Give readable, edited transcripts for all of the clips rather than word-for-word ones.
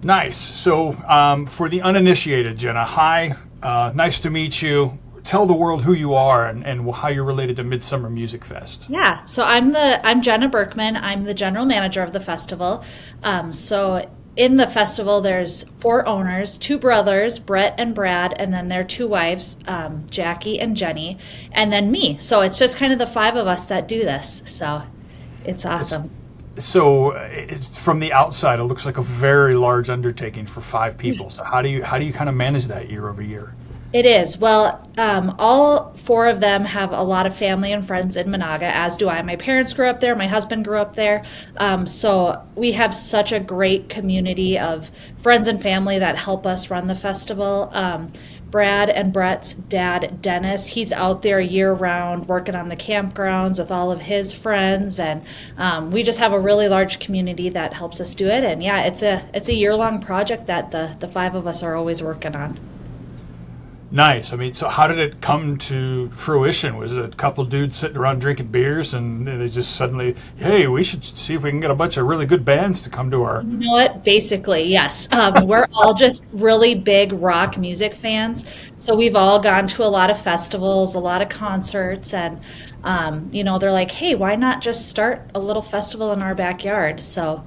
Nice. So, for the uninitiated, Jenna, hi, nice to meet you. Tell the world who you are and how you're related to Midsummer Music Fest. Yeah, so I'm Jena Burkman. I'm the general manager of the festival. So in the festival, there's four owners, two brothers, Brett and Brad, and then their two wives, Jackie and Jenny, and then me. So it's just kind of the five of us that do this. So it's It's, awesome. it's from the outside, it looks like a very large undertaking for five people. So how do you kind of manage that year over year? It is. Well, all four of them have a lot of family and friends in Monaga, as do I. My parents grew up there, my husband grew up there. So we have such a great community of friends and family that help us run the festival. Brad and Brett's dad, Dennis, he's out there year round working on the campgrounds with all of his friends. And we just have a really large community that helps us do it. And yeah, it's a year long project that the five of us are always working on. Nice. I mean, so how did it come to fruition? Was it a couple dudes sitting around drinking beers and they just suddenly, hey, we should see if we can get a bunch of really good bands to come to our. You know what? Basically, yes. We're all just really big rock music fans. So we've all gone to a lot of festivals, a lot of concerts, and, they're like, hey, why not just start a little festival in our backyard? So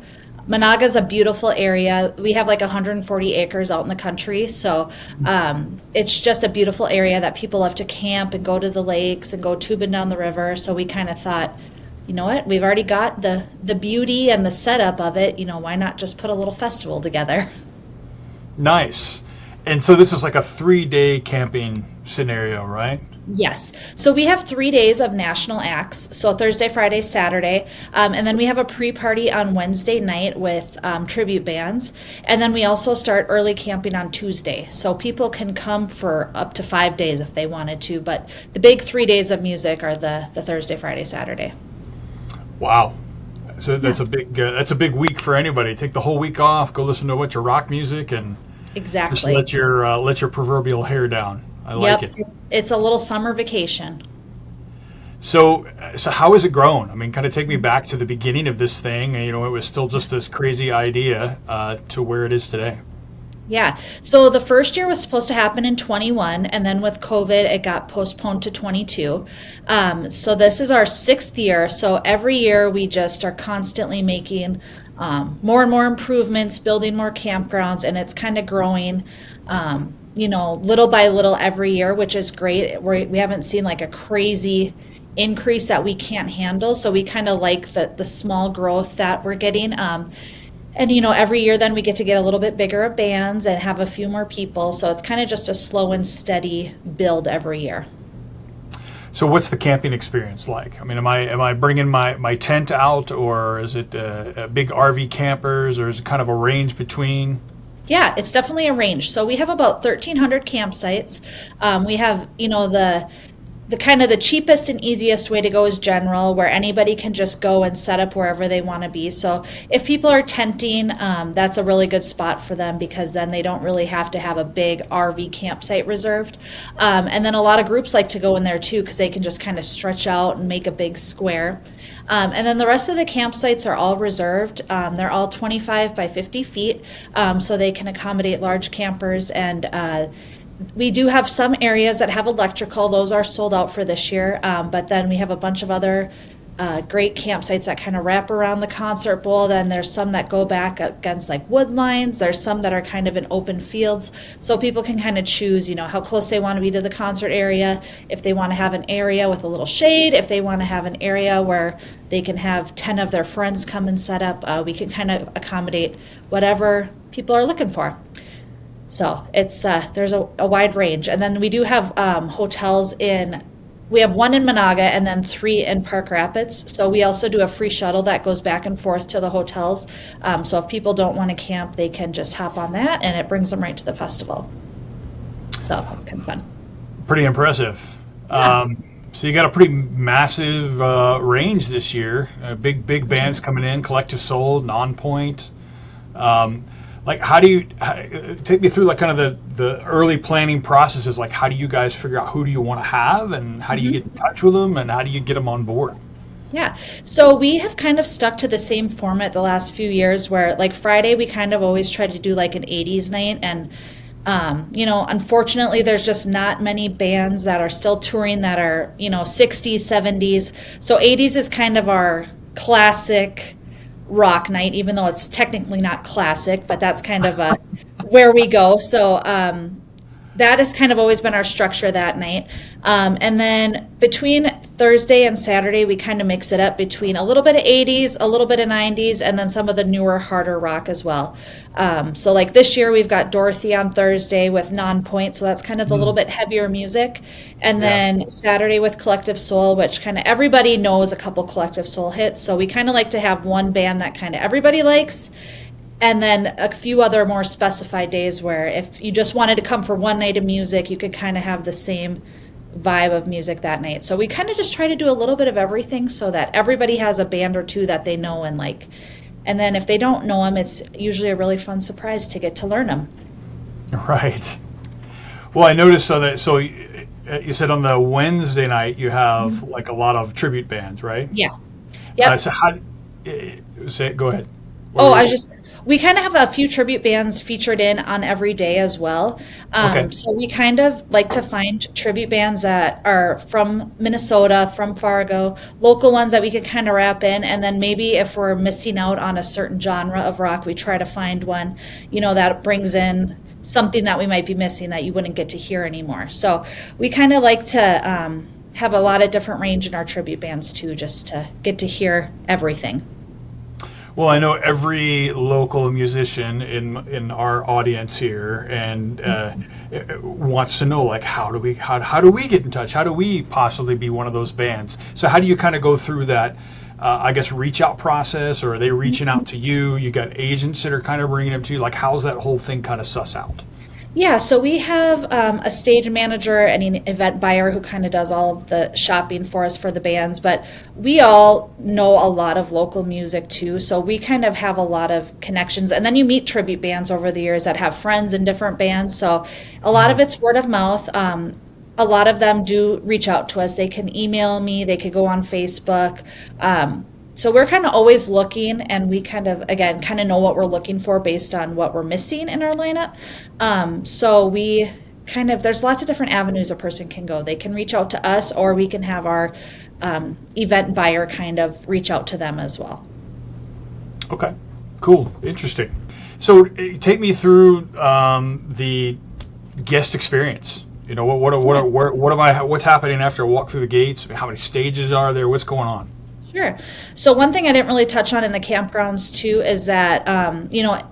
Managa's a beautiful area. We have like 140 acres out in the country. So it's just a beautiful area that people love to camp and go to the lakes and go tubing down the river. So we kind of thought, you know what? We've already got the beauty and the setup of it. Why not just put a little festival together? Nice. And so this is like a 3-day camping scenario, right? Yes. So we have 3 days of national acts. So Thursday, Friday, Saturday. And then we have a pre-party on Wednesday night with tribute bands. And then we also start early camping on Tuesday. So people can come for up to 5 days if they wanted to. But the big 3 days of music are the Thursday, Friday, Saturday. Wow. So Yeah, that's a big week for anybody. Take the whole week off, go listen to a bunch of rock music, and just exactly. let your proverbial hair down. I like Yep. it. It's a little summer vacation. So how has it grown? I mean, kind of take me back to the beginning of this thing. It was still just this crazy idea to where it is today. Yeah. So the first year was supposed to happen in 21, and then with COVID, it got postponed to 22. So this is our sixth year. So every year we just are constantly making more and more improvements, building more campgrounds, and it's kind of growing, little by little every year, which is great. We haven't seen like a crazy increase that we can't handle. So we kind of like the small growth that we're getting. And every year then we get a little bit bigger of bands and have a few more people. So it's kind of just a slow and steady build every year. So what's the camping experience like? I mean, am I bringing my tent out, or is it a big RV campers, or is it kind of a range between? Yeah, it's definitely a range. So we have about 1,300 campsites. We have, the kind of the cheapest and easiest way to go is general, where anybody can just go and set up wherever they want to be. So if people are tenting, that's a really good spot for them because then they don't really have to have a big RV campsite reserved. And then a lot of groups like to go in there too because they can just kind of stretch out and make a big square. And then the rest of the campsites are all reserved. They're all 25 by 50 feet, so they can accommodate large campers. And we do have some areas that have electrical. Those are sold out for this year. But then we have a bunch of other great campsites that kind of wrap around the concert bowl. Then there's some that go back against like wood lines. There's some that are kind of in open fields. So people can kind of choose, how close they want to be to the concert area. If they want to have an area with a little shade, if they want to have an area where they can have 10 of their friends come and set up, we can kind of accommodate whatever people are looking for. So it's there's a wide range, and then we do have hotels in. We have one in Monaga and then three in Park Rapids. So we also do a free shuttle that goes back and forth to the hotels. So if people don't want to camp, they can just hop on that, and it brings them right to the festival. So that's kind of fun. Pretty impressive. Yeah. So you got a pretty massive range this year. Big bands coming in, Collective Soul, Nonpoint. Like, take me through like kind of the early planning processes? Like, how do you guys figure out who do you want to have, and how do you get in touch with them, and how do you get them on board? Yeah. So we have kind of stuck to the same format the last few years where like Friday we kind of always try to do like an 80s night and unfortunately there's just not many bands that are still touring that are, 60s, 70s. So 80s is kind of our classic rock night, even though it's technically not classic, but that's kind of where we go. So that has kind of always been our structure that night. And then between Thursday and Saturday, we kind of mix it up between a little bit of 80s, a little bit of 90s, and then some of the newer, harder rock as well. So like this year, we've got Dorothy on Thursday with Non-Point, so that's kind of the little bit heavier music. And then Saturday with Collective Soul, which kind of everybody knows a couple Collective Soul hits. So we kind of like to have one band that kind of everybody likes, and then a few other more specified days where if you just wanted to come for one night of music, you could kind of have the same vibe of music that night. So we kind of just try to do a little bit of everything so that everybody has a band or two that they know and like. And then if they don't know them, it's usually a really fun surprise to get to learn them. Right. Well, I noticed so you said on the Wednesday night you have like a lot of tribute bands, right? Yeah. Yep. So how? Go ahead. We kind of have a few tribute bands featured in on every day as well. Okay. So we kind of like to find tribute bands that are from Minnesota, from Fargo, local ones that we could kind of wrap in. And then maybe if we're missing out on a certain genre of rock, we try to find one, that brings in something that we might be missing that you wouldn't get to hear anymore. So we kind of like to have a lot of different range in our tribute bands too, just to get to hear everything. Well, I know every local musician in our audience here and wants to know, like, how do we get in touch? How do we possibly be one of those bands? So how do you kind of go through that, I guess, reach out process, or are they reaching out to you? You got agents that are kind of bringing them to you. Like, how's that whole thing kind of suss out? Yeah, so we have a stage manager and an event buyer who kind of does all of the shopping for us for the bands, but we all know a lot of local music too, so we kind of have a lot of connections. And then you meet tribute bands over the years that have friends in different bands, so a lot of it's word of mouth. A lot of them do reach out to us. They can email me, they could go on Facebook. So we're kind of always looking, and we kind of know what we're looking for based on what we're missing in our lineup. So we there's lots of different avenues a person can go. They can reach out to us, or we can have our event buyer kind of reach out to them as well. Okay, cool, interesting. So take me through the guest experience. What's happening after I walk through the gates? How many stages are there? What's going on? Sure. So one thing I didn't really touch on in the campgrounds too is that,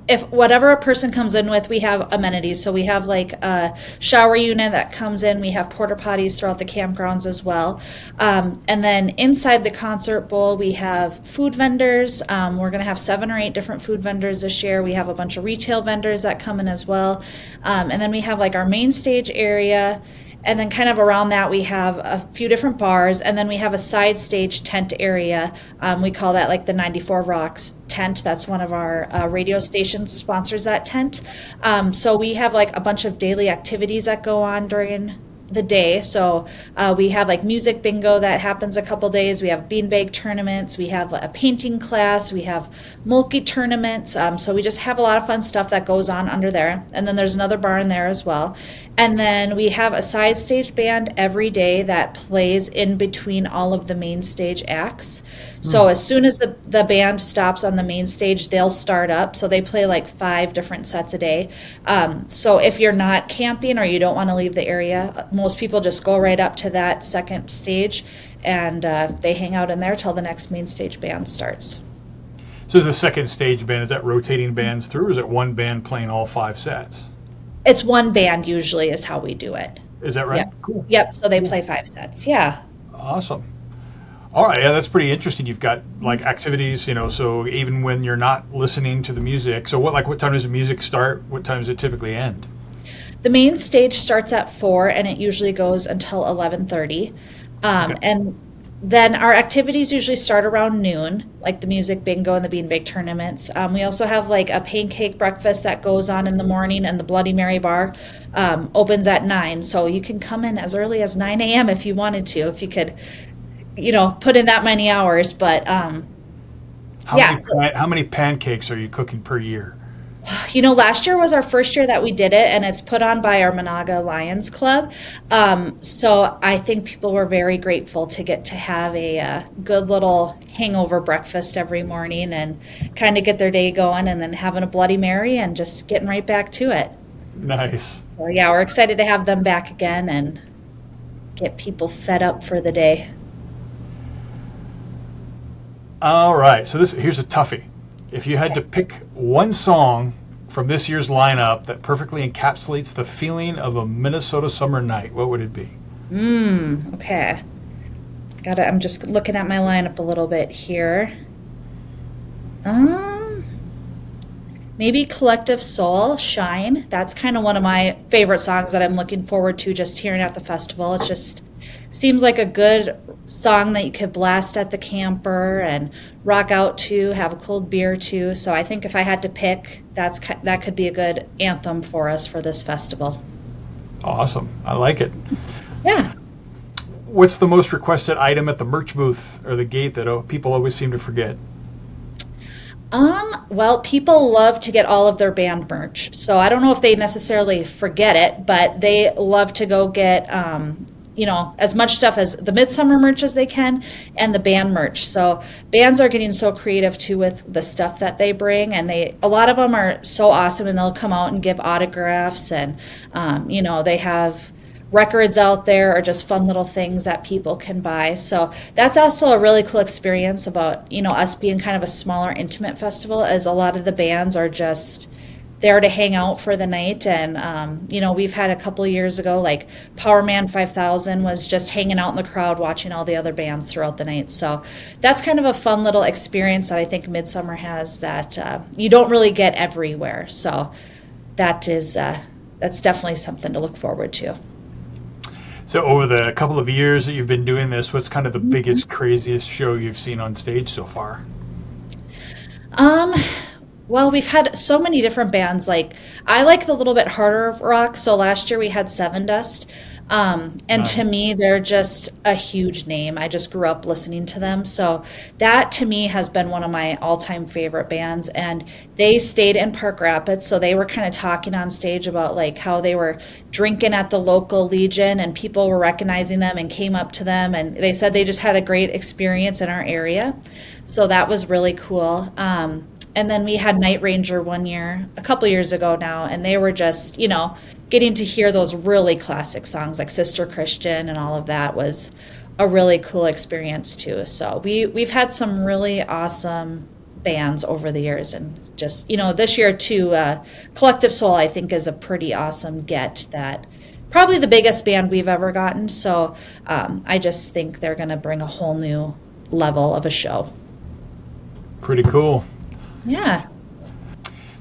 if whatever a person comes in with, we have amenities. So we have like a shower unit that comes in. We have porta potties throughout the campgrounds as well. And then inside the concert bowl, we have food vendors. We're going to have 7 or 8 different food vendors this year. We have a bunch of retail vendors that come in as well. And then we have like our main stage area. And then kind of around that, we have a few different bars, and then we have a side stage tent area. We call that like the 94 Rocks tent. That's one of our radio stations sponsors that tent. So we have like a bunch of daily activities that go on during the day. So we have like music bingo that happens a couple days. We have beanbag tournaments. We have a painting class. We have mulki tournaments. So we just have a lot of fun stuff that goes on under there. And then there's another bar in there as well. And then we have a side stage band every day that plays in between all of the main stage acts. So as soon as the band stops on the main stage, they'll start up. So they play like 5 different sets a day. So if you're not camping or you don't want to leave the area, most people just go right up to that second stage, and they hang out in there till the next main stage band starts. So the second stage band, is that rotating bands through, or is it one band playing all 5 sets? It's one band usually is how we do it. Is that right? Yep. Cool. Yep, so they play 5 sets. Yeah. Awesome. All right, yeah, that's pretty interesting. You've got like activities, so even when you're not listening to the music. So what time does the music start? What time does it typically end? The main stage starts at 4, and it usually goes until 11:30. Okay. And then our activities usually start around noon, like the music bingo and the beanbag tournaments. We also have like a pancake breakfast that goes on in the morning, and the Bloody Mary bar opens at 9. So you can come in as early as 9 a.m. if you wanted to, if you could put in that many hours. But How yeah, many so how many pancakes are you cooking per year? last year was our first year that we did it, and it's put on by our Monaga Lions Club. So I think people were very grateful to get to have a, good little hangover breakfast every morning and kind of get their day going, and then having a Bloody Mary and just getting right back to it. Nice. So yeah, we're excited to have them back again and get people fed up for the day. All right. So here's a toughie. If you had to pick one song from this year's lineup that perfectly encapsulates the feeling of a Minnesota summer night, what would it be? Okay. I'm just looking at my lineup a little bit here. Um, Maybe Collective Soul, Shine. That's kind of one of my favorite songs that I'm looking forward to just hearing at the festival. It just seems like a good song that you could blast at the camper and rock out to, have a cold beer to. So I think if I had to pick, that could be a good anthem for us for this festival. Awesome. I like it. Yeah. What's the most requested item at the merch booth or the gate that people always seem to forget? Well, people love to get all of their band merch. So I don't know if they necessarily forget it, but they love to go get, as much stuff as the Midsummer merch as they can and the band merch. So bands are getting so creative too with the stuff that they bring, and a lot of them are so awesome, and they'll come out and give autographs, and, they have records out there or just fun little things that people can buy. So that's also a really cool experience about, us being kind of a smaller, intimate festival, as a lot of the bands are just there to hang out for the night. And, we've had a couple of years ago, like Power Man 5000 was just hanging out in the crowd watching all the other bands throughout the night. So that's kind of a fun little experience that I think Midsummer has that you don't really get everywhere. So that's definitely something to look forward to. So over the couple of years that you've been doing this, what's kind of the biggest, craziest show you've seen on stage so far? Well, we've had so many different bands. Like, I like the little bit harder rock. So last year we had Seven Dust. And Nice. to me, they're just a huge name. I just grew up listening to them. So that to me has been one of my all-time favorite bands. And they stayed in Park Rapids. So they were kind of talking on stage about like how they were drinking at the local Legion and people were recognizing them and came up to them. And they said they just had a great experience in our area. So that was really cool. And then we had Night Ranger one year, a couple years ago now, and they were just, getting to hear those really classic songs like Sister Christian and all of that was a really cool experience too. So we've had some really awesome bands over the years, and just, this year too, Collective Soul I think is a pretty awesome get, that probably the biggest band we've ever gotten. So I just think they're going to bring a whole new level of a show. Pretty cool. Yeah.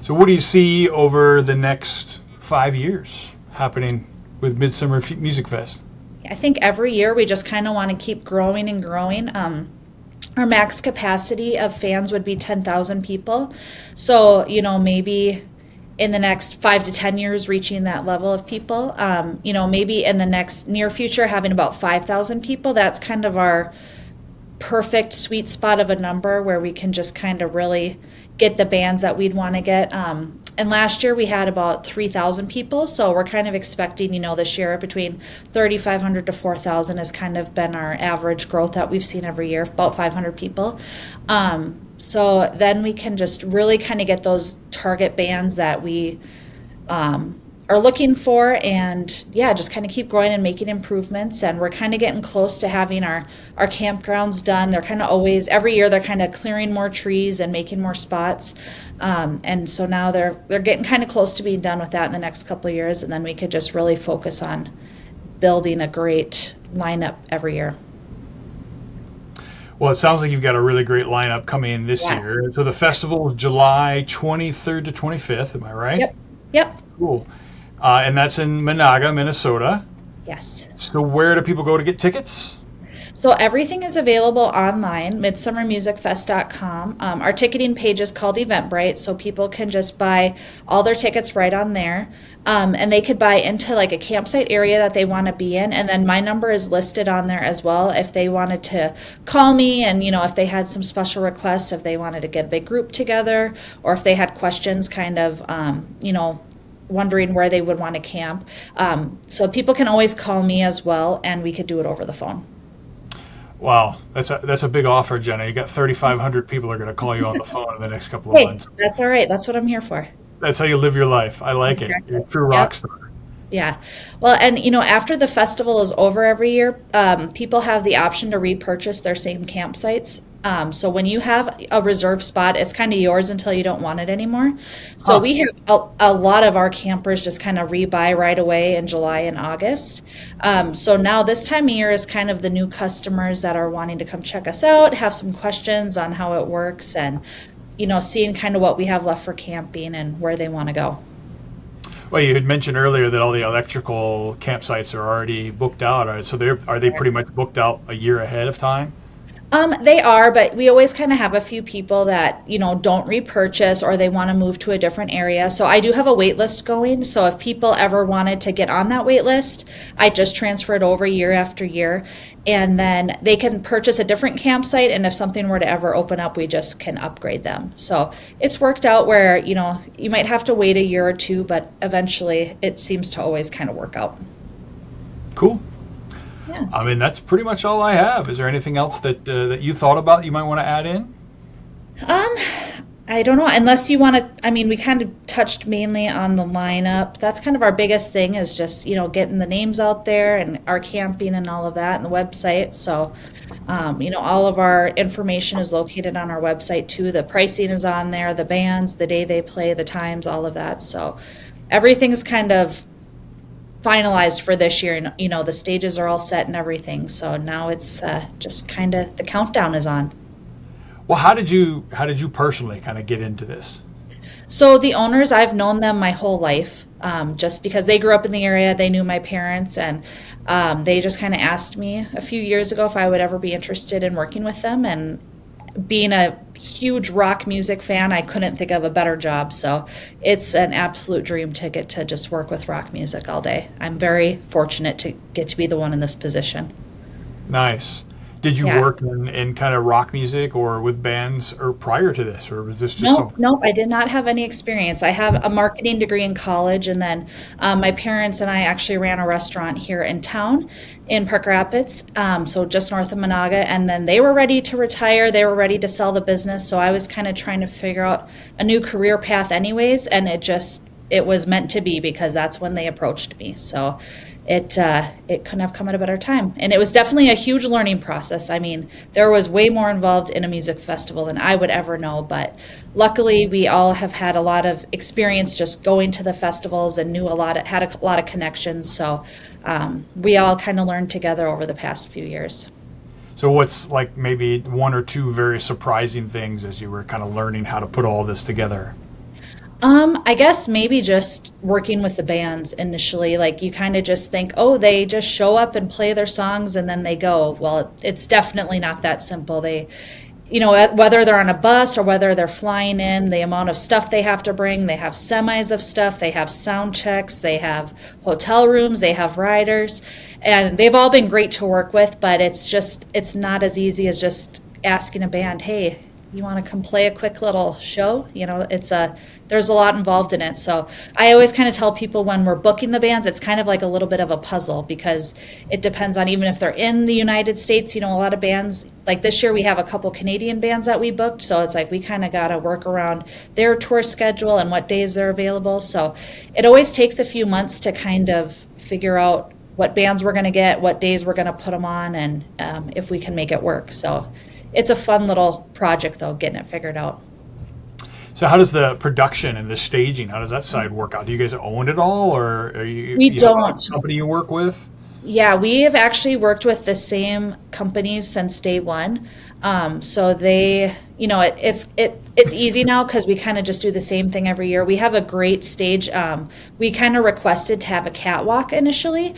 So what do you see over the next 5 years happening with Midsummer Music Fest? I think every year we just kind of want to keep growing and growing. Our max capacity of fans would be 10,000 people. So, maybe in the next 5 to 10 years reaching that level of people. Maybe in the next near future having about 5,000 people. That's kind of our perfect sweet spot of a number where we can just kind of really get the bands that we'd want to get. And last year we had about 3,000 people, so we're kind of expecting, this year between 3,500 to 4,000 has kind of been our average growth that we've seen every year, about 500 people. So then we can just really kind of get those target bands that we are looking for, and yeah, just kind of keep growing and making improvements. And we're kind of getting close to having our campgrounds done. They're kind of always, every year they're kind of clearing more trees and making more spots, and so now they're getting kind of close to being done with that in the next couple of years, and then we could just really focus on building a great lineup every year. Well, it sounds like you've got a really great lineup coming in this Yes. year. So the festival is July 23rd to 25th, am I right? Yep. Cool. And that's in Monaga, Minnesota. Yes. So where do people go to get tickets? So everything is available online, midsummermusicfest.com. Our ticketing page is called Eventbrite, so people can just buy all their tickets right on there. And they could buy into like a campsite area that they want to be in. And then my number is listed on there as well if they wanted to call me and, if they had some special requests, if they wanted to get a big group together, or if they had questions kind of, wondering where they would want to camp. So people can always call me as well, and we could do it over the phone. Wow, that's a big offer, Jenna. You got 3,500 people are going to call you on the phone in the next couple of Hey, months. that's all right. That's what I'm here for. That's how you live your life. I like it. Exactly. You're a true rock Yep. star. Yeah. Well, and after the festival is over every year, people have the option to repurchase their same campsites. So when you have a reserved spot, it's kind of yours until you don't want it anymore. So Huh. we have a lot of our campers just kind of rebuy right away in July and August. So now this time of year is kind of the new customers that are wanting to come check us out, have some questions on how it works, and seeing kind of what we have left for camping and where they want to go. Well, you had mentioned earlier that all the electrical campsites are already booked out. So are they pretty much booked out a year ahead of time? They are, but we always kind of have a few people that, don't repurchase or they want to move to a different area. So I do have a wait list going. So if people ever wanted to get on that wait list, I just transfer it over year after year. And then they can purchase a different campsite. And if something were to ever open up, we just can upgrade them. So it's worked out where, you might have to wait a year or two, but eventually it seems to always kind of work out. Cool. Yeah. I mean, that's pretty much all I have. Is there anything else that you thought about you might want to add in? Um, I don't know, unless you want to, I mean, we kind of touched mainly on the lineup. That's kind of our biggest thing is just, getting the names out there and our camping and all of that and the website. So, all of our information is located on our website too. The pricing is on there, the bands, the day they play, the times, all of that. So everything's kind of finalized for this year, and the stages are all set and everything. So now it's just kind of the countdown is on. Well, how did you personally kind of get into this? So the owners, I've known them my whole life, just because they grew up in the area, they knew my parents, and they just kind of asked me a few years ago if I would ever be interested in working with them. And being a huge rock music fan, I couldn't think of a better job. So it's an absolute dream to get to just work with rock music all day. I'm very fortunate to get to be the one in this position. Nice. Did you Yeah. work in kind of rock music or with bands or prior to this, or was this just Nope, something? nope, I did not have any experience. I have a marketing degree in college, and then my parents and I actually ran a restaurant here in town in Park Rapids, so just north of Monaga. And then they were ready to retire. They were ready to sell the business. So I was kind of trying to figure out a new career path, anyways. And it was meant to be because that's when they approached me. So it couldn't have come at a better time. And it was definitely a huge learning process. I mean, there was way more involved in a music festival than I would ever know, but luckily we all have had a lot of experience just going to the festivals and had a lot of connections. So we all kind of learned together over the past few years. So what's like maybe one or two very surprising things as you were kind of learning how to put all this together? I guess maybe just working with the bands initially, like you kind of just think, oh, they just show up and play their songs and then they go. Well, it's definitely not that simple. Whether they're on a bus or whether they're flying in, the amount of stuff they have to bring, they have semis of stuff, they have sound checks, they have hotel rooms, they have riders, and they've all been great to work with, but it's not as easy as just asking a band, hey, you want to come play a quick little show? There's a lot involved in it. So I always kind of tell people when we're booking the bands, it's kind of like a little bit of a puzzle because it depends on even if they're in the United States, a lot of bands, like this year we have a couple Canadian bands that we booked. So it's like we kind of got to work around their tour schedule and what days they're available. So it always takes a few months to kind of figure out what bands we're going to get, what days we're going to put them on, and if we can make it work. So it's a fun little project, though, getting it figured out. So how does the production and the staging, how does that side work out? Do you guys own it all, or We you have a don't. company you work with? Yeah, we have actually worked with the same companies since day one. So they, it's easy now because we kind of just do the same thing every year. We have a great stage. We kind of requested to have a catwalk initially.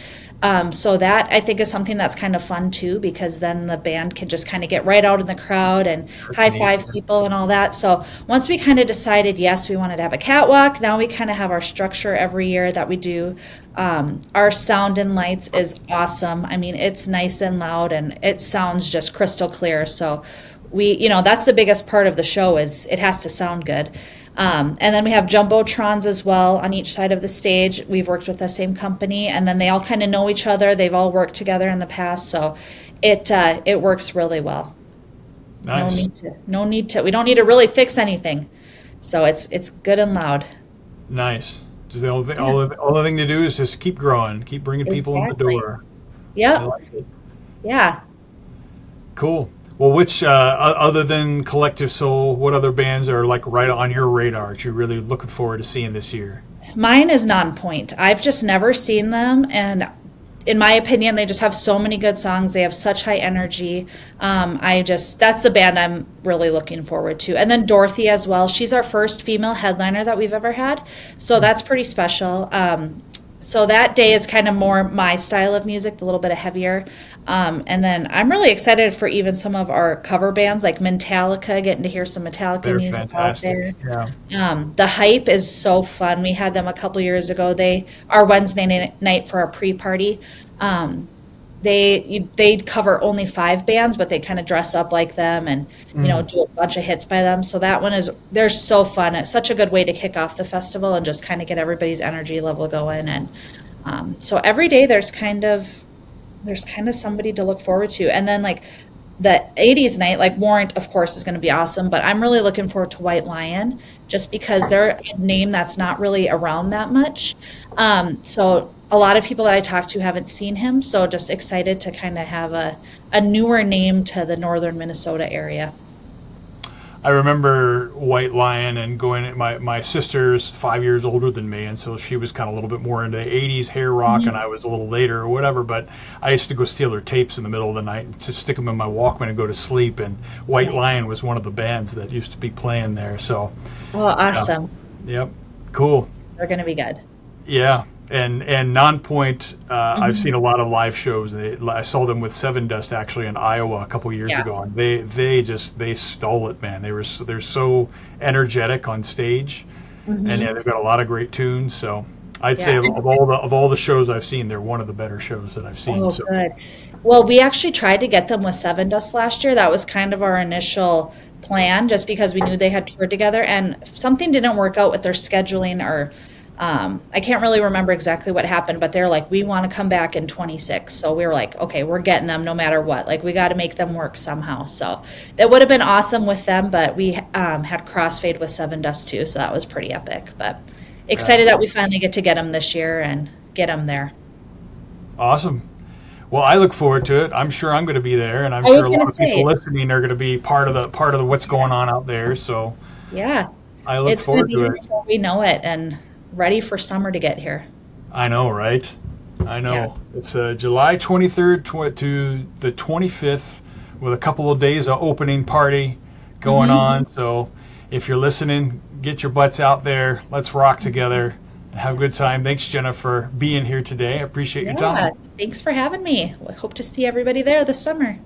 So that I think is something that's kind of fun too, because then the band can just kind of get right out in the crowd and That's high neat. five people and all that. So once we kind of decided, yes, we wanted to have a catwalk, now we kind of have our structure every year that we do. Our sound and lights is awesome. I mean, it's nice and loud and it sounds just crystal clear. So that's the biggest part of the show is it has to sound good. And then we have jumbotrons as well on each side of the stage. We've worked with the same company, and then they all kind of know each other. They've all worked together in the past, so it works really well. No Nice. need to, no need to. We don't need to really fix anything, so it's good and loud. Nice. Just Yeah, all the thing to do is just keep growing, keep bringing people in the exactly. door. I Yep. like it. Yeah. Cool. Well, which other than Collective Soul, what other bands are like right on your radar that you're really looking forward to seeing this year? Mine is Nonpoint. I've just never seen them, and in my opinion, they just have so many good songs. They have such high energy. That's the band I'm really looking forward to. And then Dorothy as well. She's our first female headliner that we've ever had, so that's pretty special. So that day is kind of more my style of music, a little bit of heavier. And then I'm really excited for even some of our cover bands like Metallica, getting to hear some Metallica They're music out fantastic. there. Yeah. The Hype is so fun. We had them a couple years ago. They our Wednesday night for our pre-party. Um, they cover only 5 bands, but they kind of dress up like them and Mm. do a bunch of hits by them. So that one is they're so fun. It's such a good way to kick off the festival and just kind of get everybody's energy level going. And so every day there's kind of somebody to look forward to. And then like the 80s night, like Warrant, of course, is going to be awesome, but I'm really looking forward to White Lion just because they're a name that's not really around that much. So a lot of people that I talk to haven't seen him, so just excited to kind of have a newer name to the northern Minnesota area. I remember White Lion and going. My sister's 5 years older than me, and so she was kind of a little bit more into '80s hair rock, and Mhm. I was a little later or whatever. But I used to go steal her tapes in the middle of the night and to stick them in my Walkman and go to sleep. And White Nice. Lion was one of the bands that used to be playing there. So, Oh, yeah, awesome. yep, cool. They're going to be good. Yeah, and Nonpoint, I've Hmm. seen a lot of live shows. I saw them with Seven Dust actually in Iowa a couple years Yeah. ago, and they stole it, man. They're so energetic on stage, and Hmm. yeah, they've got a lot of great tunes. So I'd say Yeah. of all the shows I've seen, they're one of the better shows that I've seen. Oh, So good. Well, we actually tried to get them with Seven Dust last year. That was kind of our initial plan, just because we knew they had toured together, and something didn't work out with their scheduling, or I can't really remember exactly what happened, but they're like, we want to come back in 26. So we were like, okay, we're getting them no matter what. Like, we got to make them work somehow. So it would have been awesome with them, but we had crossfade with Seven Dust too, so that was pretty epic. But yeah, excited that we finally get to get them this year and get them there. awesome. Well, I look forward to it. I'm sure I'm going to be there, and I'm I sure was a gonna lot of people say, listening are going to be part of the what's going yes, on out there. So yeah, I look it's gonna forward be to here it. before we know it, and ready for summer to get here. I know, right? I Yeah. know. It's July 23rd to the 25th with a couple of days of opening party going Hmm. on. So if you're listening, get your butts out there. Let's rock together and have a good time. Thanks, Jenna, for being here today. I appreciate your Yeah. time. Thanks for having me. I hope to see everybody there this summer.